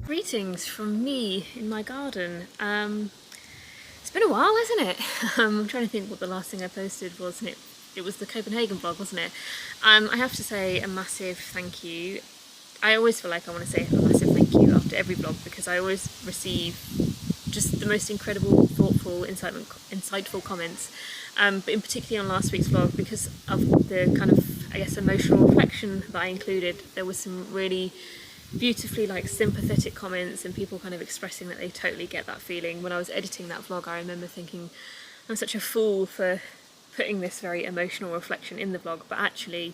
Greetings from me in my garden. It's been a while, hasn't it? I'm trying to think what the last thing I posted was, and it was the Copenhagen vlog, wasn't it? I have to say a massive thank you. I always feel like I want to say a massive thank you after every vlog because I always receive just the most incredible, thoughtful, insightful comments. But in particular on last week's vlog, because of the kind of, I guess, emotional reflection that I included, there was some really beautifully sympathetic comments and people kind of expressing that they totally get that feeling. When I was editing that vlog, I remember thinking, I'm such a fool for putting this very emotional reflection in the vlog, but actually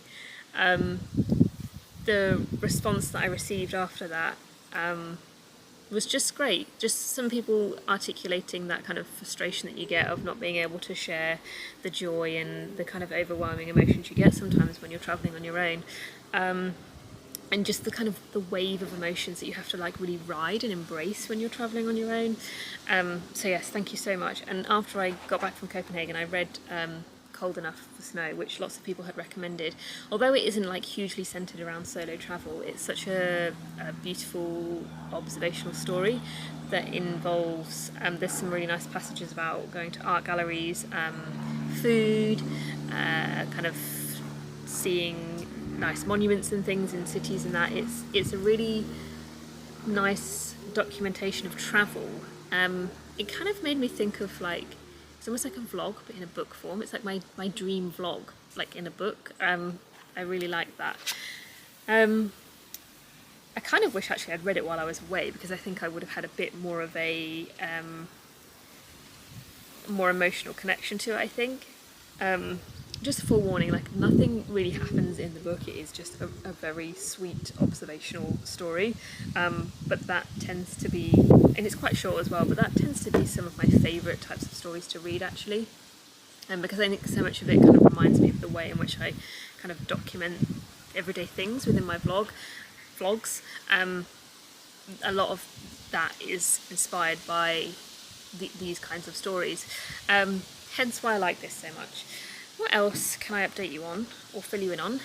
the response that I received after that was just great. Just some people articulating that kind of frustration that you get of not being able to share the joy and the kind of overwhelming emotions you get sometimes when you're travelling on your own. And just the kind of the wave of emotions that you have to really ride and embrace when you're travelling on your own. So yes, thank you so much. And after I got back from Copenhagen, I read Cold Enough for Snow, which lots of people had recommended. Although it isn't hugely centred around solo travel, it's such a beautiful observational story that involves, there's some really nice passages about going to art galleries, food, kind of seeing nice monuments and things in cities, and that it's a really nice documentation of travel. It kind of made me think of it's almost like a vlog but in a book form. It's like my dream vlog in a book. I really like that. I kind of wish actually I'd read it while I was away, because I think I would have had a bit more of a more emotional connection to it, I think. Just a forewarning, nothing really happens in the book. It is just a very sweet observational story, but that tends to be, and it's quite short as well, but that tends to be some of my favourite types of stories to read actually, because I think so much of it kind of reminds me of the way in which I kind of document everyday things within my vlogs. A lot of that is inspired by these kinds of stories, hence why I like this so much. What else can I update you on, or fill you in on,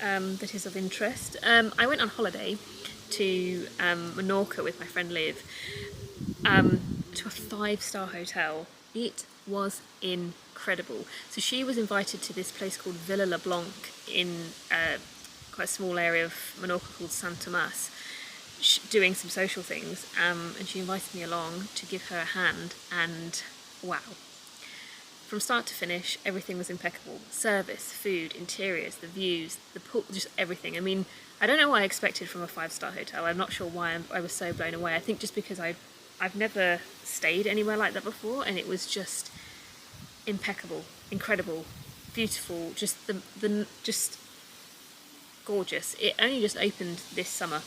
that is of interest? I went on holiday to Menorca with my friend Liv, to a 5-star hotel. It was incredible. So she was invited to this place called Villa Le Blanc in quite a small area of Menorca called San Tomas, doing some social things, and she invited me along to give her a hand, and wow. From start to finish, everything was impeccable. Service, food, interiors, the views, the pool, just everything. I mean, I don't know what I expected from a 5-star hotel. I'm not sure why I was so blown away. I think just because I've never stayed anywhere like that before, and it was just impeccable, incredible, beautiful, just just gorgeous. It only just opened this summer,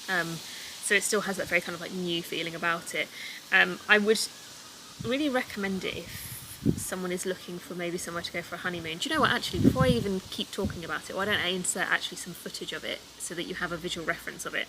so it still has that very kind of new feeling about it. I would really recommend it if someone is looking for maybe somewhere to go for a honeymoon. Do you know what, actually, before I even keep talking about it, why don't I insert actually some footage of it so that you have a visual reference of it.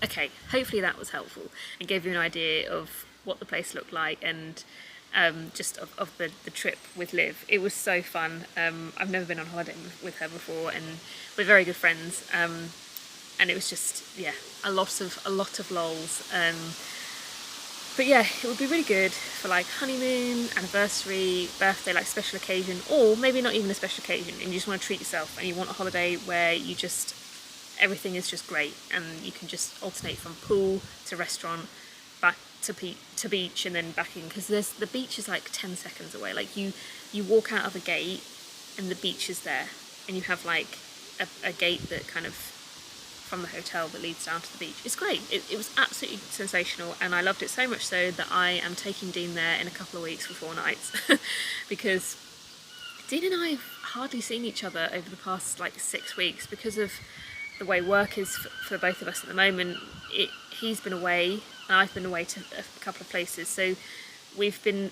Okay, hopefully that was helpful and gave you an idea of what the place looked like, and just of the trip with Liv. It was so fun. I've never been on holiday with her before, and we're very good friends. And it was just, yeah, a lot of lols. But yeah, it would be really good for like honeymoon, anniversary, birthday, like special occasion, or maybe not even a special occasion, and you just want to treat yourself and you want a holiday where you just, everything is just great, and you can just alternate from pool to restaurant, back to beach, and then back in, because the beach is like 10 seconds away. Like you walk out of a gate and the beach is there, and you have like a gate that kind of from the hotel that leads down to the beach. It's great. It was absolutely sensational, and I loved it so much so that I am taking Dean there in a couple of weeks for 4 nights because Dean and I have hardly seen each other over the past like 6 weeks because of the way work is for both of us at the moment. He's been away and I've been away to a couple of places, so we've been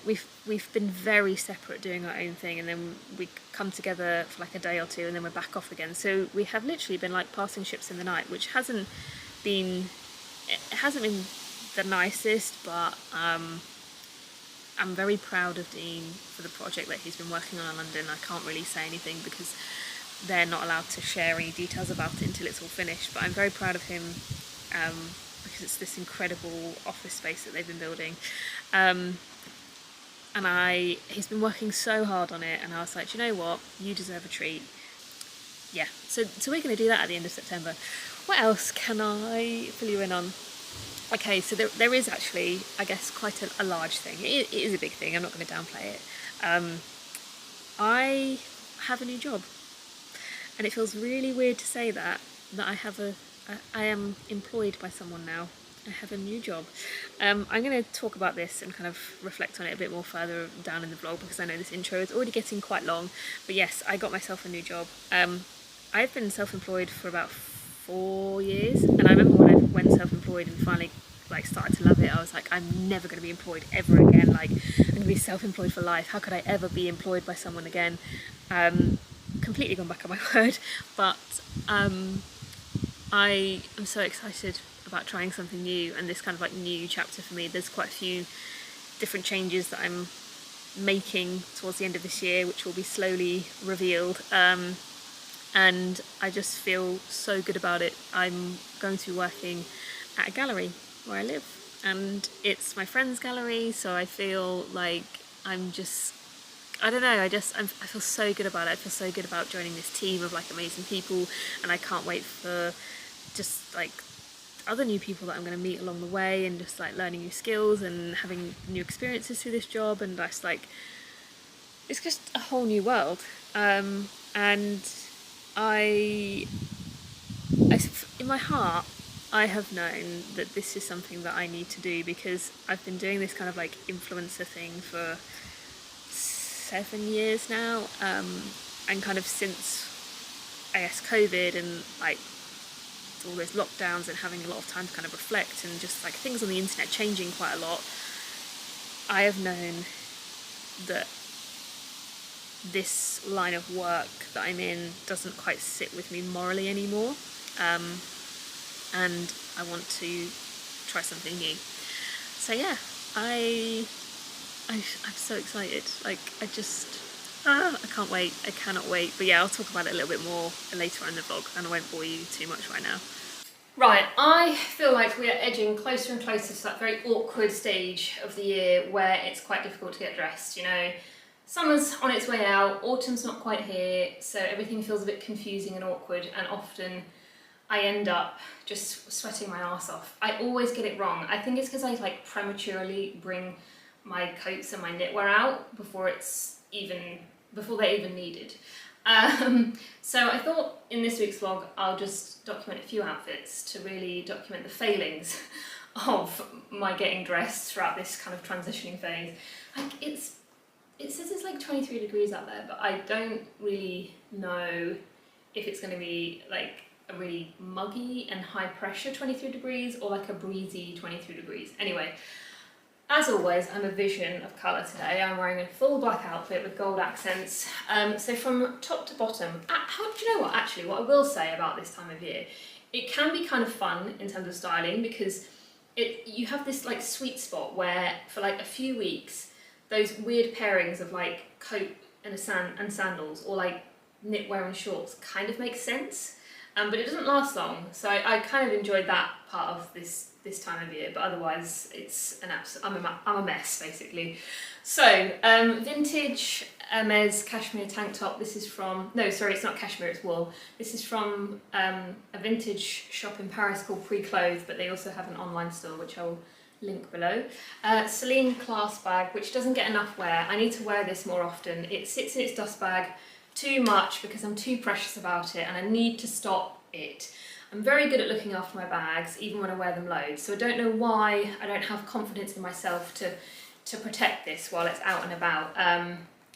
very separate, doing our own thing, and then we come together for like a day or two, and then we're back off again. So we have literally been like passing ships in the night, which hasn't been the nicest, but I'm very proud of Dean for the project that he's been working on in London. I can't really say anything because they're not allowed to share any details about it until it's all finished, but I'm very proud of him because it's this incredible office space that they've been building. And he's been working so hard on it, and I was like, you know what, you deserve a treat. Yeah, so we're going to do that at the end of September. What else can I fill you in on? Okay, so there is actually, I guess, quite a large thing. It is a big thing, I'm not going to downplay it. I have a new job, and it feels really weird to say that I am employed by someone now. I have a new job. I'm going to talk about this and kind of reflect on it a bit more further down in the vlog, because I know this intro is already getting quite long. But yes, I got myself a new job. I've been self-employed for about 4 years, and I remember when I went self-employed and finally like started to love it, I was like, I'm never going to be employed ever again. Like, I'm going to be self-employed for life. How could I ever be employed by someone again? Completely gone back on my word, but I am so excited about trying something new, and this kind of like new chapter for me. There's quite a few different changes that I'm making towards the end of this year, which will be slowly revealed, and I just feel so good about it. I'm going to be working at a gallery where I live, and it's my friend's gallery, so I feel like I'm just, I don't know, I feel so good about it. I feel so good about joining this team of like amazing people, and I can't wait for just like other new people that I'm going to meet along the way, and just like learning new skills and having new experiences through this job, and just like, it's just a whole new world. And I in my heart, I have known that this is something that I need to do, because I've been doing this kind of like influencer thing for 7 years now, and kind of since, I guess, COVID and like all those lockdowns, and having a lot of time to kind of reflect, and just like things on the internet changing quite a lot, I have known that this line of work that I'm in doesn't quite sit with me morally anymore, and I want to try something new. So yeah, I'm so excited. Like, I can't wait. I cannot wait. But yeah, I'll talk about it a little bit more later on in the vlog, and I won't bore you too much right now. Right, I feel like we are edging closer and closer to that very awkward stage of the year where it's quite difficult to get dressed, you know. Summer's on its way out, autumn's not quite here, so everything feels a bit confusing and awkward, and often I end up just sweating my arse off. I always get it wrong. I think it's because I like prematurely bring my coats and my knitwear out before they're even needed. So I thought in this week's vlog I'll just document a few outfits to really document the failings of my getting dressed throughout this kind of transitioning phase. Like, it says it's like 23 degrees out there, but I don't really know if it's going to be like a really muggy and high pressure 23 degrees or like a breezy 23 degrees. Anyway, as always, I'm a vision of colour today. I'm wearing a full black outfit with gold accents. So from top to bottom, do you know what, actually, what I will say about this time of year It can be kind of fun in terms of styling because you have this like sweet spot where for like a few weeks those weird pairings of like coat and sandals or like knitwear and shorts kind of make sense, but it doesn't last long. So I kind of enjoyed that part of this time of year, but otherwise it's I'm a mess basically. So vintage Hermes cashmere tank top. This is from, no sorry, it's not cashmere, it's wool. This is from a vintage shop in Paris called Pre-Clothes, but they also have an online store which I'll link below. Celine clasp bag, which doesn't get enough wear. I need to wear this more often. It sits in its dust bag too much because I'm too precious about it and I need to stop it. I'm very good at looking after my bags, even when I wear them loads, so I don't know why I don't have confidence in myself to protect this while it's out and about.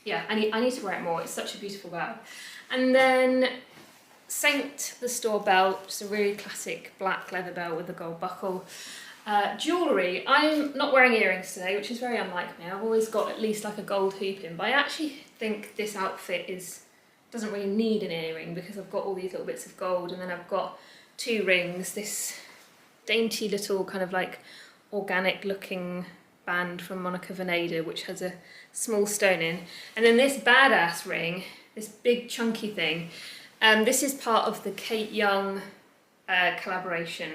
Yeah, I need to wear it more. It's such a beautiful bag. And then Saint the store belt, just a really classic black leather belt with a gold buckle. Jewellery, I'm not wearing earrings today, which is very unlike me. I've always got at least like a gold hoop in, but I actually think this outfit doesn't really need an earring because I've got all these little bits of gold, and then I've got 2 rings, this dainty little kind of like organic looking band from Monica Veneda, which has a small stone in, and then this badass ring, this big chunky thing. This is part of the Kate Young collaboration.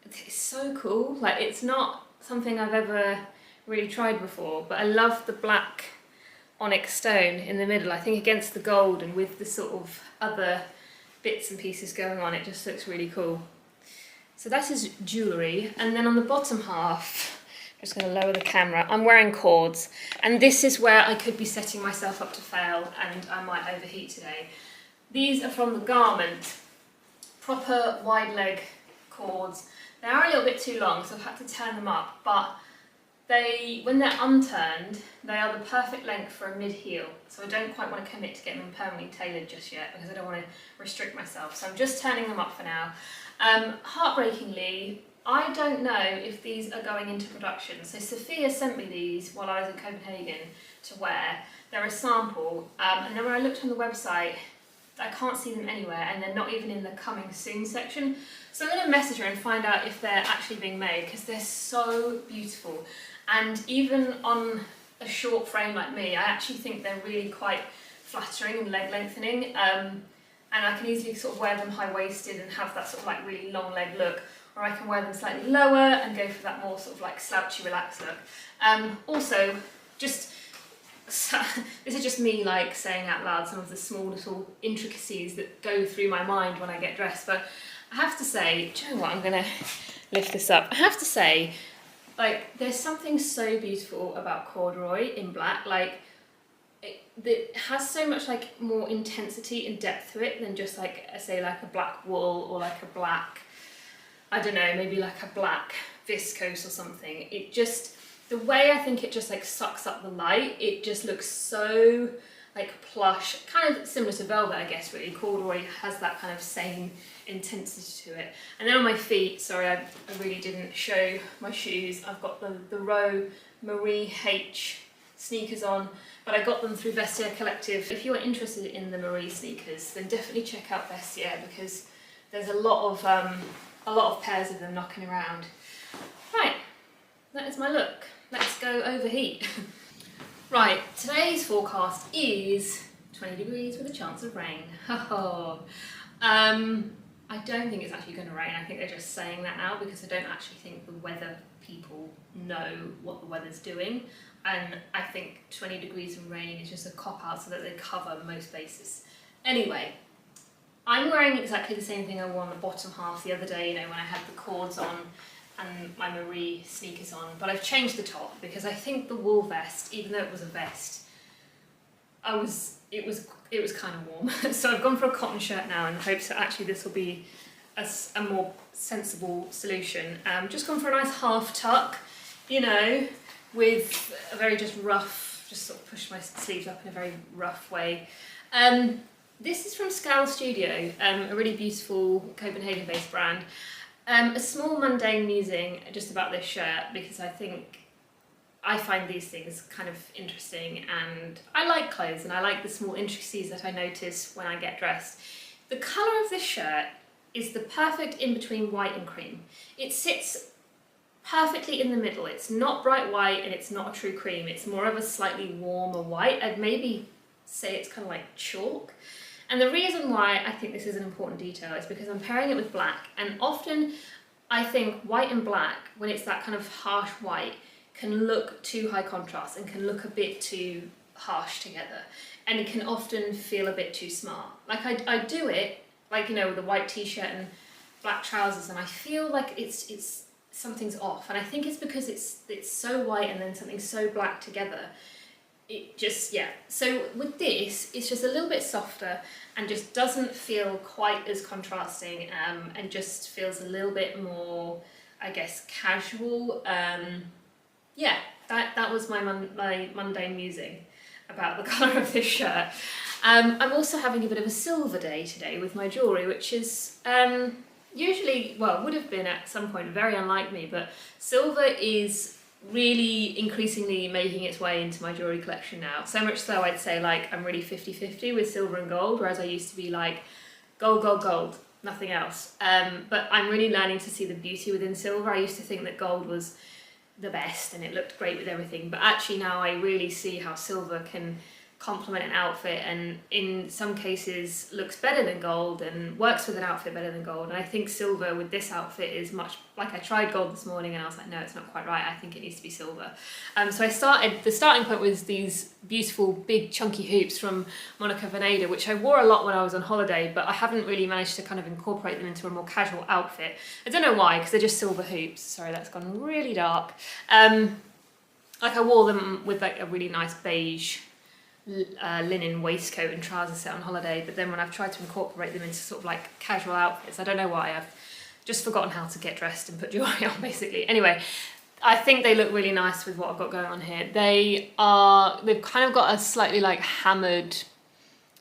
It's so cool. Like, it's not something I've ever really tried before, but I love the black onyx stone in the middle. I think against the gold and with the sort of other bits and pieces going on, it just looks really cool. So that is jewellery, and then on the bottom half, I'm just going to lower the camera, I'm wearing cords, and this is where I could be setting myself up to fail and I might overheat today. These are from the Garment, proper wide leg cords. They are a little bit too long, so I've had to turn them up, but when they're unturned, they are the perfect length for a mid-heel, so I don't quite want to commit to getting them permanently tailored just yet because I don't want to restrict myself, so I'm just turning them up for now. Heartbreakingly, I don't know if these are going into production. So Sophia sent me these while I was in Copenhagen to wear. They're a sample, and then when I looked on the website, I can't see them anywhere, and they're not even in the coming soon section. So I'm going to message her and find out if they're actually being made, because they're so beautiful. And even on a short frame like me, I actually think they're really quite flattering and leg lengthening. And I can easily sort of wear them high-waisted and have that sort of like really long leg look, or I can wear them slightly lower and go for that more sort of like slouchy, relaxed look. Also, just this is just me like saying out loud some of the small little intricacies that go through my mind when I get dressed, but I have to say, do you know what, I'm gonna lift this up. I have to say, like, there's something so beautiful about corduroy in black. Like, it has so much like more intensity and depth to it than just like, say, like a black wool or like a black, I don't know, maybe like a black viscose or something. It just, the way I think it just like sucks up the light, it just looks so like plush, kind of similar to velvet, I guess, really. Corduroy has that kind of same intensity to it. And then on my feet, sorry, I really didn't show my shoes. I've got the Row Marie H sneakers on, but I got them through Vestiaire Collective. If you're interested in the Marie sneakers, then definitely check out Vestiaire, because there's a lot of pairs of them knocking around. Right, that is my look. Let's go overheat. Right, today's forecast is 20 degrees with a chance of rain. I don't think it's actually going to rain. I think they're just saying that now because I don't actually think the weather people know what the weather's doing. And I think 20 degrees and rain is just a cop-out so that they cover most bases. Anyway, I'm wearing exactly the same thing I wore on the bottom half the other day, you know, when I had the cords on and my Marie sneakers on, but I've changed the top because I think the wool vest, even though it was a vest, it was kind of warm. So I've gone for a cotton shirt now in hopes that actually this will be a more sensible solution. Just gone for a nice half tuck, you know, with a very just rough, just sort of push my sleeves up in a very rough way. This is from Scal Studio, a really beautiful Copenhagen-based brand. A small mundane musing just about this shirt, because I find these things kind of interesting, and I like clothes and I like the small intricacies that I notice when I get dressed. The colour of this shirt is the perfect in-between white and cream. It sits perfectly in the middle. It's not bright white and it's not a true cream. It's more of a slightly warmer white. I'd maybe say it's kind of like chalk. And the reason why I think this is an important detail is because I'm pairing it with black, and often I think white and black, when it's that kind of harsh white, can look too high contrast and can look a bit too harsh together, and it can often feel a bit too smart. Like I do it, like, you know, with a white t-shirt and black trousers, and I feel like it's something's off, and I think it's because it's so white and then something so black together. It just, yeah. So with this, it's just a little bit softer and just doesn't feel quite as contrasting, and just feels a little bit more, I guess, casual. Yeah, that was my mundane musing about the colour of this shirt. I'm also having a bit of a silver day today with my jewellery, which is usually, well, would have been at some point very unlike me, but silver is really increasingly making its way into my jewellery collection now. So much so I'd say like I'm really 50-50 with silver and gold, whereas I used to be like gold, gold, gold, nothing else. But I'm really learning to see the beauty within silver. I used to think that gold was the best and it looked great with everything, but actually now I really see how silver can complement an outfit, and in some cases looks better than gold and works with an outfit better than gold. And I think silver with this outfit is much, like I tried gold this morning and I was like, no, it's not quite right, I think it needs to be silver. So the starting point was these beautiful big chunky hoops from Menorca Chatty, which I wore a lot when I was on holiday, but I haven't really managed to kind of incorporate them into a more casual outfit. I don't know why, because they're just silver hoops. Sorry, that's gone really dark. Like I wore them with like a really nice beige linen waistcoat and trousers set on holiday, but then when I've tried to incorporate them into sort of like casual outfits, I don't know why, I've just forgotten how to get dressed and put jewellery on basically. Anyway, I think they look really nice with what I've got going on here. They've kind of got a slightly like hammered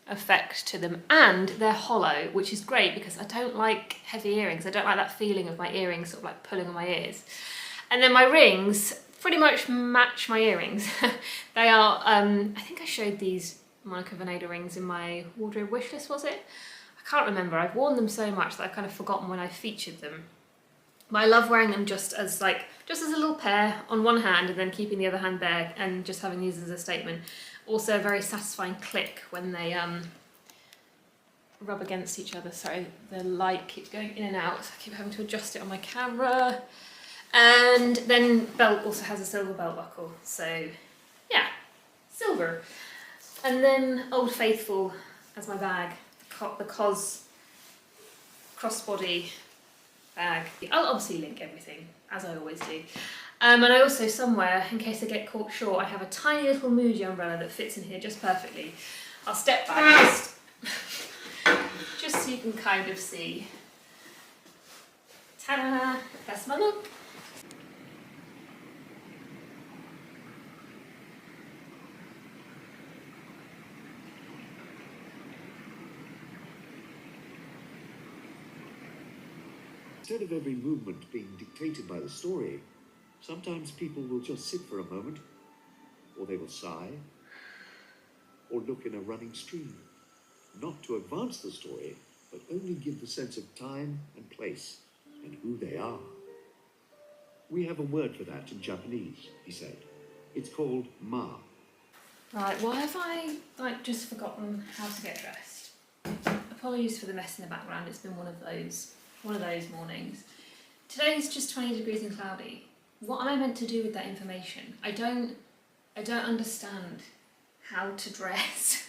effect to them, and they're hollow, which is great because I don't like heavy earrings. I don't like that feeling of my earrings sort of like pulling on my ears. And then my rings pretty much match my earrings. They are, I think I showed these Menorca Chatty rings in my wardrobe wish list, was it? I can't remember. I've worn them so much that I've kind of forgotten when I featured them. But I love wearing them just as a little pair on one hand and then keeping the other hand bare and just having these as a statement. Also a very satisfying click when they rub against each other. Sorry, the light keeps going in and out, so I keep having to adjust it on my camera. And then belt also has a silver belt buckle, so yeah, silver. And then Old Faithful as my bag, the COS crossbody bag. I'll obviously link everything, as I always do. And I also, somewhere, in case I get caught short, I have a tiny little Moody umbrella that fits in here just perfectly. I'll step back just so you can kind of see. Ta-da! That's my look. Instead of every movement being dictated by the story, sometimes people will just sit for a moment, or they will sigh, or look in a running stream, not to advance the story, but only give the sense of time and place and who they are. We have a word for that in Japanese, he said. It's called ma. Right, why have I just forgotten how to get dressed? Apologies for the mess in the background, it's been one of those mornings. Today's just 20 degrees and cloudy. What am I meant to do with that information? I don't understand how to dress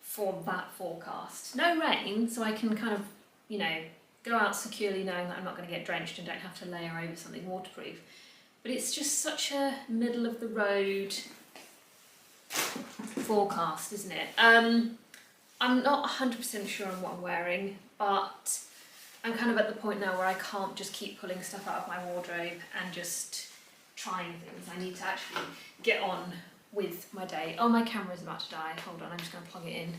for that forecast. No rain, so I can kind of, you know, go out securely knowing that I'm not going to get drenched and don't have to layer over something waterproof. But it's just such a middle of the road forecast, isn't it? I'm not 100% sure on what I'm wearing, but I'm kind of at the point now where I can't just keep pulling stuff out of my wardrobe and just trying things. I need to actually get on with my day. Oh, my camera's about to die. Hold on, I'm just going to plug it in.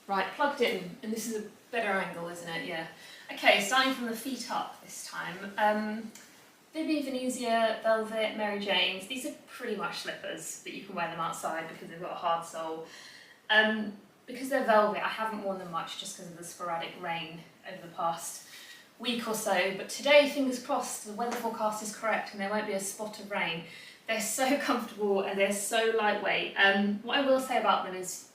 Right, plugged in, and this is a better angle, isn't it? Yeah. Okay, starting from the feet up this time. Vivi Venezia, Velvet, Mary Jane's. These are pretty much slippers, but you can wear them outside because they've got a hard sole. Because they're velvet, I haven't worn them much just because of the sporadic rain over the past week or so, but today, fingers crossed, the weather forecast is correct and there won't be a spot of rain. They're so comfortable and they're so lightweight. What I will say about them is,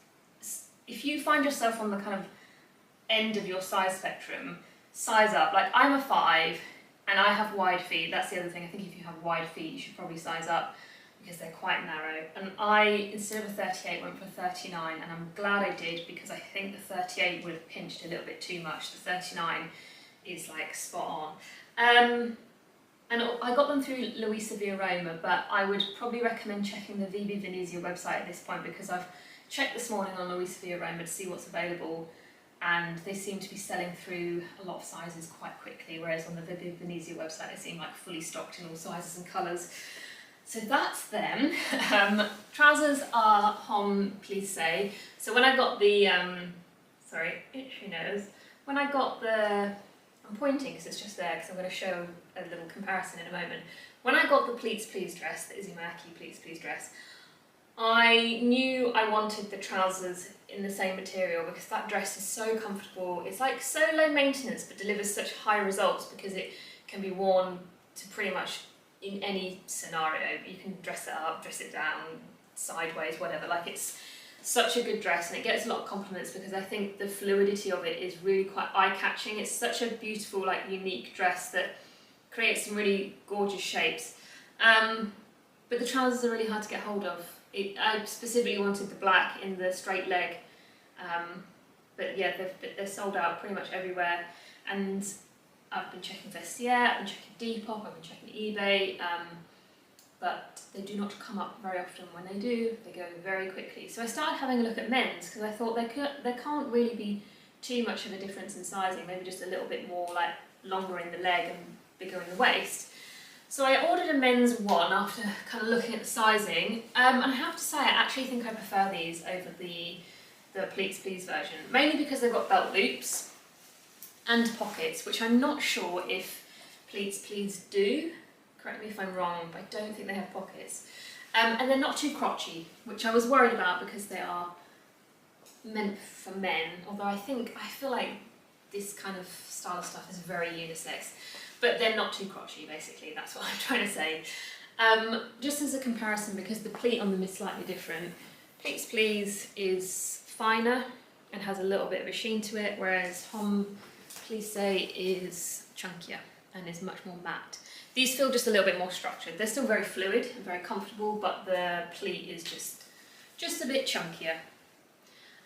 if you find yourself on the kind of end of your size spectrum, size up. Like, I'm a 5 and I have wide feet. That's the other thing. I think if you have wide feet, you should probably size up because they're quite narrow. And I, instead of a 38, went for a 39, and I'm glad I did because I think the 38 would have pinched a little bit too much. The 39 is like spot on. And I got them through Louisa Via Roma, but I would probably recommend checking the VB Venezia website at this point, because I've checked this morning on Louisa Via Roma to see what's available, and they seem to be selling through a lot of sizes quite quickly, whereas on the VB Venezia website they seem like fully stocked in all sizes and colours. So that's them. Trousers are Homme Plissé. So when I got the, sorry, itchy nose. When I got the, I'm pointing because it's just there because I'm going to show a little comparison in a moment. When I got the Pleats Please dress, the Izumaki Pleats Please dress, I knew I wanted the trousers in the same material because that dress is so comfortable. It's like so low maintenance but delivers such high results because it can be worn to pretty much in any scenario. You can dress it up, dress it down, sideways, whatever. Like, it's such a good dress and it gets a lot of compliments because I think the fluidity of it is really quite eye-catching. It's such a beautiful, like, unique dress that creates some really gorgeous shapes. But the trousers are really hard to get hold of. I specifically wanted the black in the straight leg, but yeah, they're sold out pretty much everywhere. And I've been checking Vestiaire, I've been checking Depop, I've been checking eBay, but they do not come up very often. When they do, they go very quickly. So I started having a look at men's because I thought there can't really be too much of a difference in sizing, maybe just a little bit more like longer in the leg and bigger in the waist. So I ordered a men's one after kind of looking at the sizing, and I have to say I actually think I prefer these over the Pleats Please version, mainly because they've got belt loops and pockets, which I'm not sure if Pleats Please do. Correct me if I'm wrong, but I don't think they have pockets. And they're not too crotchy, which I was worried about because they are meant for men, although I feel like this kind of style of stuff is very unisex. But they're not too crotchy, basically, that's what I'm trying to say. Just as a comparison, because the pleat on them is slightly different, Pleats Please is finer and has a little bit of a sheen to it, whereas Homme Plissé is chunkier and is much more matte. These feel just a little bit more structured. They're still very fluid and very comfortable, but the pleat is just a bit chunkier.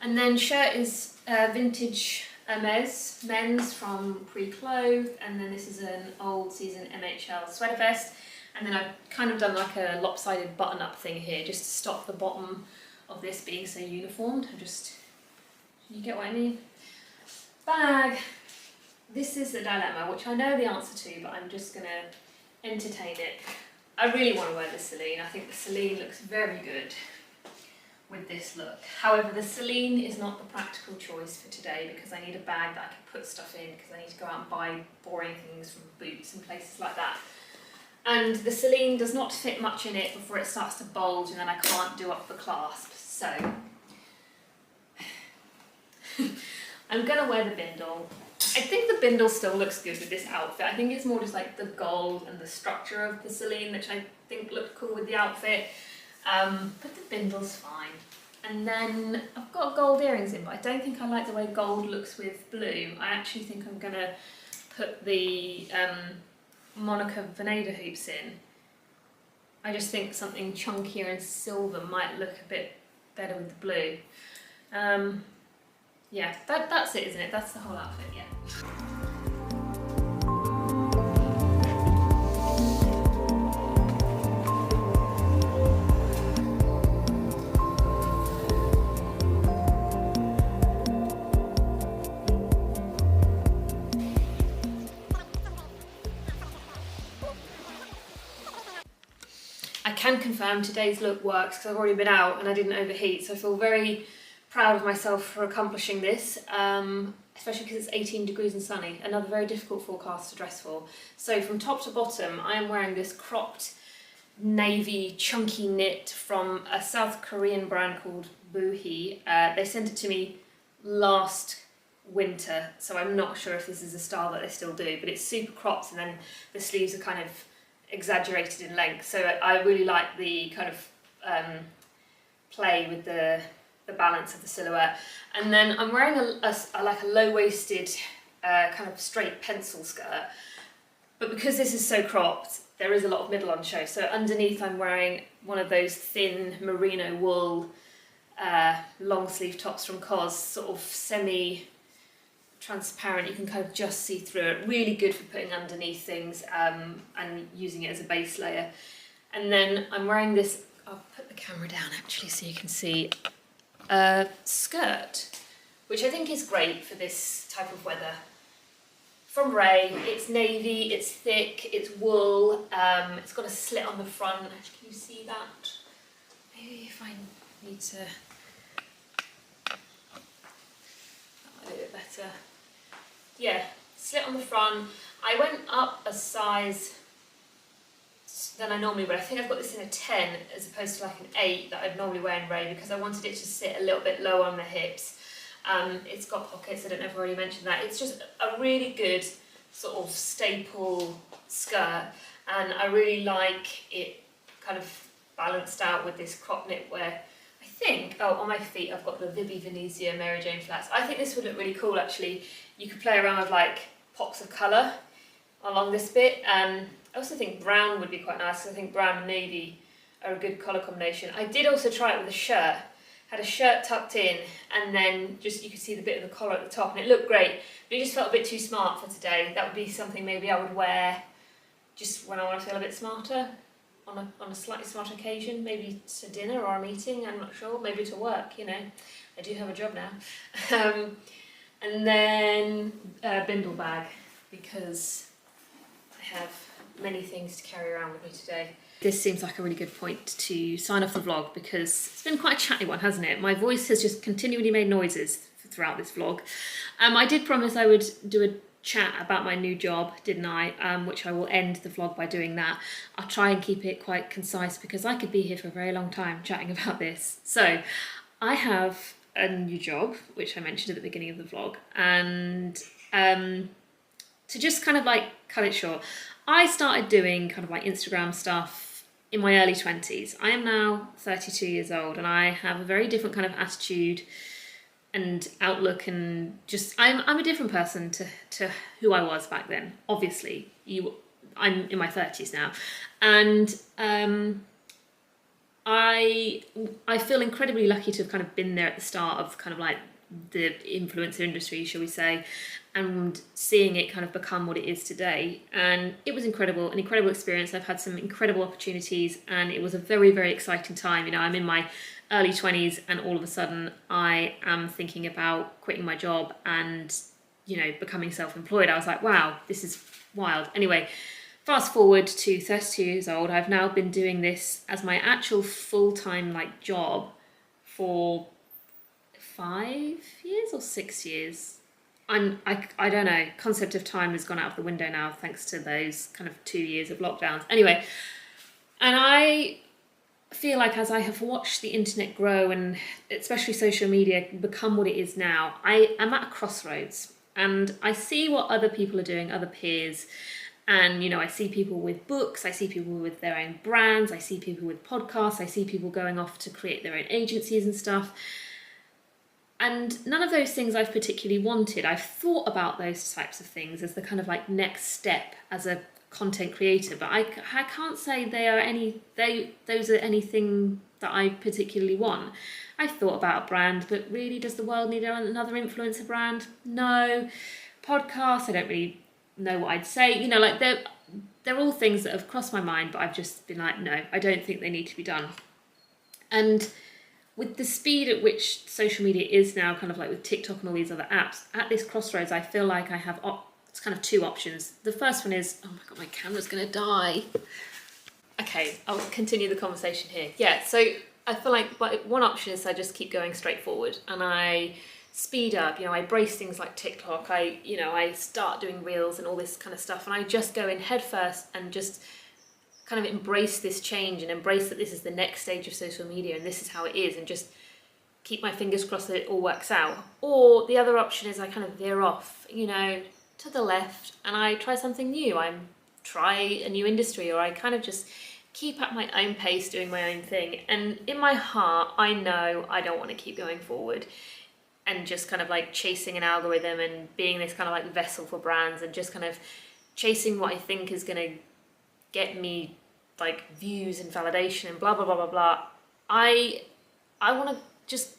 And then shirt is vintage Hermes men's from Pre-Clothed, and then this is an old season MHL sweater vest, and then I've kind of done like a lopsided button-up thing here just to stop the bottom of this being so uniformed. You get what I mean? Bag. This is a dilemma, which I know the answer to, but I'm just going to entertain it. I really want to wear the Celine. I think the Celine looks very good with this look. However, the Celine is not the practical choice for today because I need a bag that I can put stuff in because I need to go out and buy boring things from Boots and places like that. And the Celine does not fit much in it before it starts to bulge and then I can't do up the clasp. So I'm going to wear the bindle. I think the bindle still looks good with this outfit. I think it's more just like the gold and the structure of the Celine, which I think looked cool with the outfit. But the bindle's fine. And then I've got gold earrings in, but I don't think I like the way gold looks with blue. I actually think I'm going to put the Menorca Chatty hoops in. I just think something chunkier and silver might look a bit better with the blue. Yeah, that's it, isn't it? That's the whole outfit, yeah. I can confirm today's look works because I've already been out and I didn't overheat, so I feel very proud of myself for accomplishing this, especially because it's 18 degrees and sunny, another very difficult forecast to dress for. So from top to bottom, I am wearing this cropped navy chunky knit from a South Korean brand called Boohee. They sent it to me last winter, so I'm not sure if this is a style that they still do, but it's super cropped and then the sleeves are kind of exaggerated in length. So I really like the kind of play with the balance of the silhouette. And then I'm wearing like a low-waisted kind of straight pencil skirt, but because this is so cropped, there is a lot of middle on show. So underneath I'm wearing one of those thin merino wool long sleeve tops from COS, sort of semi-transparent, you can kind of just see through it. Really good for putting underneath things and using it as a base layer. And then I'm wearing this, I'll put the camera down actually so you can see, a skirt, which I think is great for this type of weather. From Ray, it's navy, it's thick, it's wool, it's got a slit on the front. Can you see that? Maybe if I need to, that might be a bit better. Yeah, slit on the front. I went up a size than I normally would. I think I've got this in a 10 as opposed to like an 8 that I'd normally wear in Ray, because I wanted it to sit a little bit lower on the hips. It's got pockets, I don't know if I've already mentioned that. It's just a really good sort of staple skirt, and I really like it kind of balanced out with this crop knitwear. I think, oh, on my feet I've got the Vibi Venezia Mary Jane flats. I think this would look really cool actually. You could play around with like pops of colour along this bit. I also think brown would be quite nice, because I think brown and navy are a good colour combination. I did also try it with a shirt. Had a shirt tucked in, and then just you could see the bit of the collar at the top, and it looked great, but it just felt a bit too smart for today. That would be something maybe I would wear just when I want to feel a bit smarter, on a slightly smarter occasion, maybe to dinner or a meeting, I'm not sure, maybe to work, you know, I do have a job now. And then a bindle bag, because I have many things to carry around with me today. This seems like a really good point to sign off the vlog, because it's been quite a chatty one, hasn't it? My voice has just continually made noises throughout this vlog. I did promise I would do a chat about my new job, didn't I? Which I will end the vlog by doing that. I'll try and keep it quite concise, because I could be here for a very long time chatting about this. So I have a new job, which I mentioned at the beginning of the vlog, and to just kind of like cut it short, I started doing kind of like Instagram stuff in my early 20s. I am now 32 years old, and I have a very different kind of attitude and outlook, and just I'm a different person to who I was back then. Obviously, I'm in my 30s now, and I feel incredibly lucky to have kind of been there at the start of kind of like the influencer industry, shall we say, and seeing it kind of become what it is today. And it was incredible, an incredible experience. I've had some incredible opportunities, and it was a very, very exciting time. You know, I'm in my early 20s, and all of a sudden I am thinking about quitting my job and, you know, becoming self-employed. I was like, wow, this is wild. Anyway, fast forward to 32 years old, I've now been doing this as my actual full-time like job for 5 years or 6 years. I don't know, concept of time has gone out of the window now thanks to those kind of 2 years of lockdowns. Anyway, and I feel like as I have watched the internet grow, and especially social media become what it is now, I am at a crossroads, and I see what other people are doing, other peers, and you know, I see people with books, I see people with their own brands, I see people with podcasts, I see people going off to create their own agencies and stuff. And none of those things I've particularly wanted. I've thought about those types of things as the kind of like next step as a content creator, but I can't say those are anything that I particularly want. I've thought about a brand, but really, does the world need another influencer brand? No. Podcasts, I don't really know what I'd say. You know, like they're all things that have crossed my mind, but I've just been like, no, I don't think they need to be done. And with the speed at which social media is now, kind of like with TikTok and all these other apps, at this crossroads, I feel like I have it's kind of two options. The first one is, oh my God, my camera's gonna die. Okay, I'll continue the conversation here. Yeah, so I feel like one option is I just keep going straight forward and I speed up, you know, I brace things like TikTok, I start doing reels and all this kind of stuff, and I just go in head first and just kind of embrace this change and embrace that this is the next stage of social media and this is how it is, and just keep my fingers crossed that it all works out. Or the other option is I kind of veer off, you know, to the left, and I try something new. I try a new industry, or I kind of just keep at my own pace doing my own thing. And in my heart, I know I don't want to keep going forward and just kind of like chasing an algorithm and being this kind of like vessel for brands and just kind of chasing what I think is going to get me like views and validation and blah blah blah blah blah. I want to just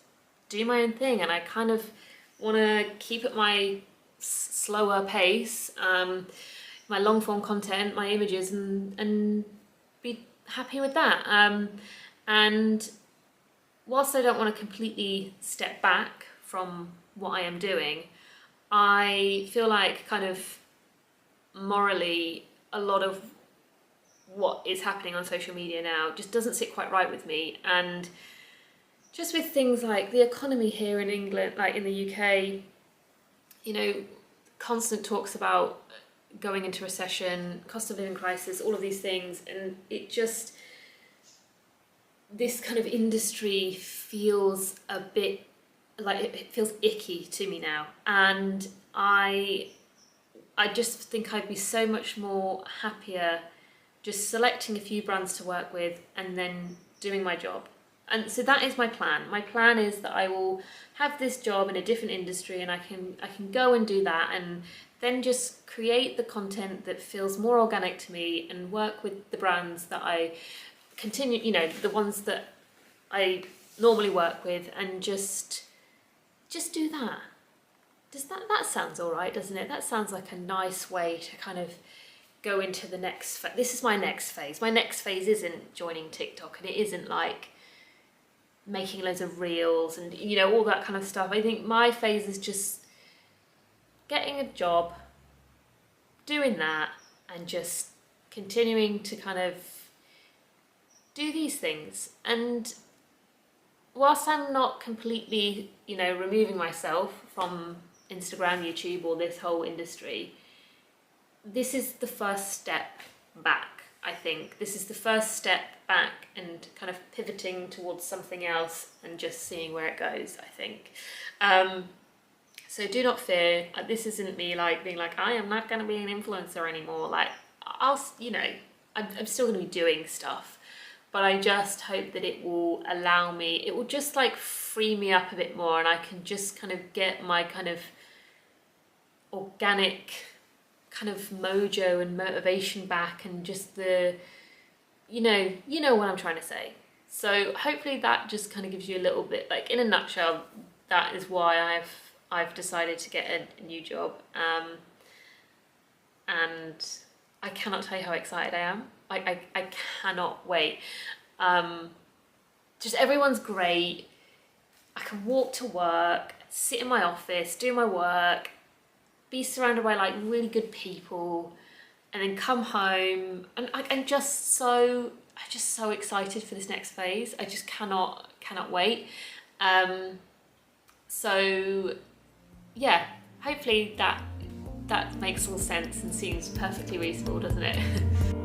do my own thing, and I kind of want to keep at my slower pace, my long form content, my images, and be happy with that. And whilst I don't want to completely step back from what I am doing, I feel like kind of morally a lot of what is happening on social media now just doesn't sit quite right with me. And just with things like the economy here in England, like in the UK, you know, constant talks about going into recession, cost of living crisis, all of these things, and it just, this kind of industry feels a bit like it feels icky to me now, and I just think I'd be so much more happier just selecting a few brands to work with and then doing my job. And so that is my plan. My plan is that I will have this job in a different industry, and I can go and do that, and then just create the content that feels more organic to me and work with the brands that I continue, you know, the ones that I normally work with, and just do that. That sounds all right, doesn't it? That sounds like a nice way to kind of go into the next phase. This is my next phase. My next phase isn't joining TikTok, and it isn't like making loads of reels and, you know, all that kind of stuff. I think my phase is just getting a job, doing that, and just continuing to kind of do these things. And whilst I'm not completely, you know, removing myself from Instagram, YouTube, or this whole industry, this is the first step back, I think. This is the first step back and kind of pivoting towards something else and just seeing where it goes, I think. So do not fear. This isn't me like being like, I am not going to be an influencer anymore. Like, you know, I'm still going to be doing stuff, but I just hope that it will allow me, it will just like free me up a bit more, and I can just kind of get my kind of organic kind of mojo and motivation back, and just the, you know what I'm trying to say. So hopefully that just kind of gives you a little bit, like in a nutshell, that is why I've decided to get a new job. And I cannot tell you how excited I am. I cannot wait. Just everyone's great. I can walk to work, sit in my office, do my work, be surrounded by like really good people, and then come home, and I'm just so excited for this next phase. I just cannot wait. So yeah, hopefully that makes all sense and seems perfectly reasonable, doesn't it?